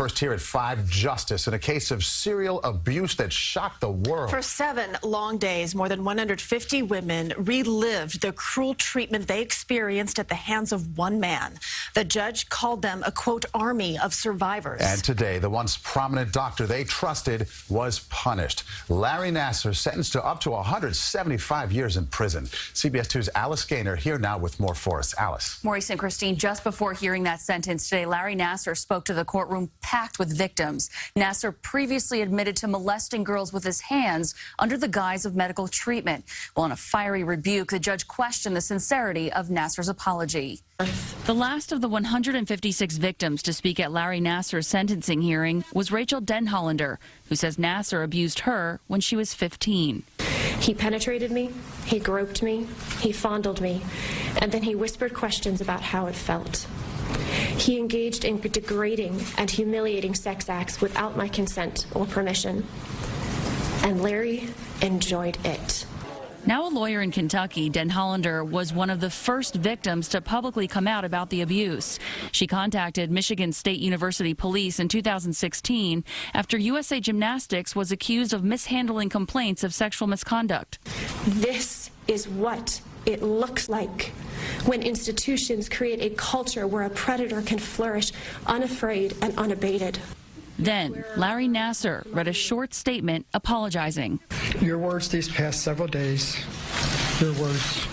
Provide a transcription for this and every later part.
first here at 5, justice in a case of serial abuse that shocked the world. For 7 long days, more than 150 women relived the cruel treatment they experienced at the hands of one man. The judge called them a, quote, army of survivors. And today, the once prominent doctor they trusted was punished. Larry Nasser sentenced to up to 175 years in prison. CBS 2's Alice Gaynor here now with more for us. Alice. Maurice and Christine, just before hearing that sentence today, Larry Nasser spoke to the courtroom packed with victims. Nasser previously admitted to molesting girls with his hands under the guise of medical treatment. Well, in a fiery rebuke, the judge questioned the sincerity of Nasser's apology. The last of the 156 victims to speak at Larry Nasser's sentencing hearing was Rachel Denhollander, who says Nasser abused her when she was 15. He penetrated me, he groped me, he fondled me, and then he whispered questions about how it felt. He engaged in degrading and humiliating sex acts without my consent or permission. And Larry enjoyed it. Now a lawyer in Kentucky, Denhollander was one of the first victims to publicly come out about the abuse. She contacted Michigan State University police in 2016 after USA Gymnastics was accused of mishandling complaints of sexual misconduct. This is what it looks like when institutions create a culture where a predator can flourish unafraid and unabated. Then Larry Nasser read a short statement apologizing. Your words these past several days, your words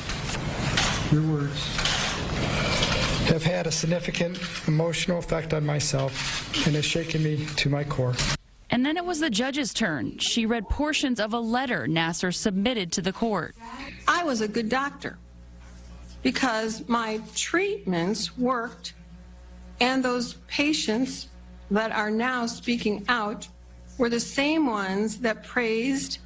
have had a significant emotional effect on myself and has shaken me to my core. And then it was the judge's turn. She read portions of a letter Nasser submitted to the court. I was a good doctor because my treatments worked, and those patients that are now speaking out were the same ones that praised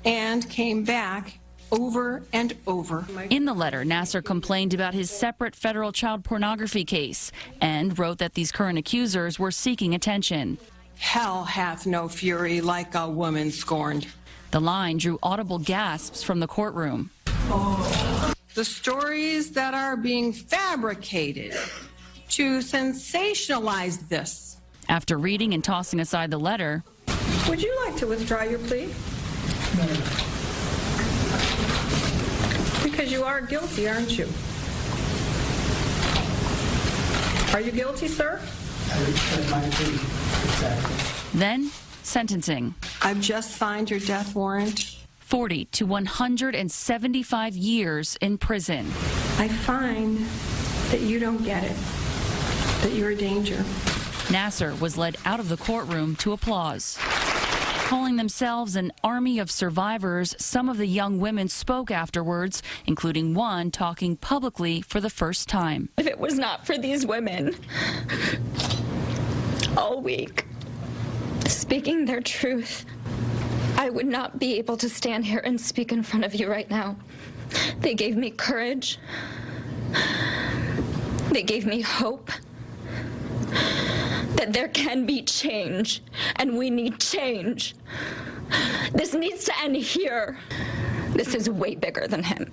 and came back over and over. In the letter, Nasser complained about his separate federal child pornography case and wrote that these current accusers were seeking attention. Hell hath no fury like a woman scorned. The line drew audible gasps from the courtroom. The stories that are being fabricated to sensationalize this. After reading and tossing aside the letter, Would you like to withdraw your plea? No. Because you are guilty, aren't you? Are you guilty, sir? then sentencing. I've just signed your death warrant. 40 to 175 years in prison. I find that you don't get it, that you're a danger. Nasser was led out of the courtroom to applause. Calling themselves an army of survivors, some of the young women spoke afterwards, including one talking publicly for the first time. If it was not for these women all week speaking their truth, I would not be able to stand here and speak in front of you right now. They gave me courage. They gave me hope that there can be change, and we need change. This needs to end here. This is way bigger than him.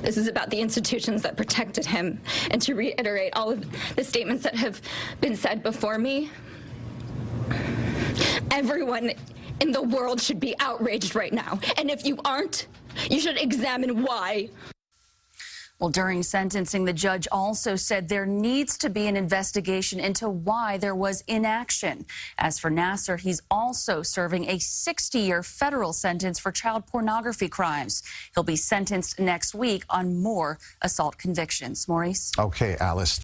This is about the institutions that protected him. And to reiterate all of the statements that have been said before me, everyone in the world should be outraged right now. And if you aren't, you should examine why. Well, during sentencing, the judge also said there needs to be an investigation into why there was inaction. As for Nasser, he's also serving a 60-year federal sentence for child pornography crimes. He'll be sentenced next week on more assault convictions. Maurice? Okay, Alice.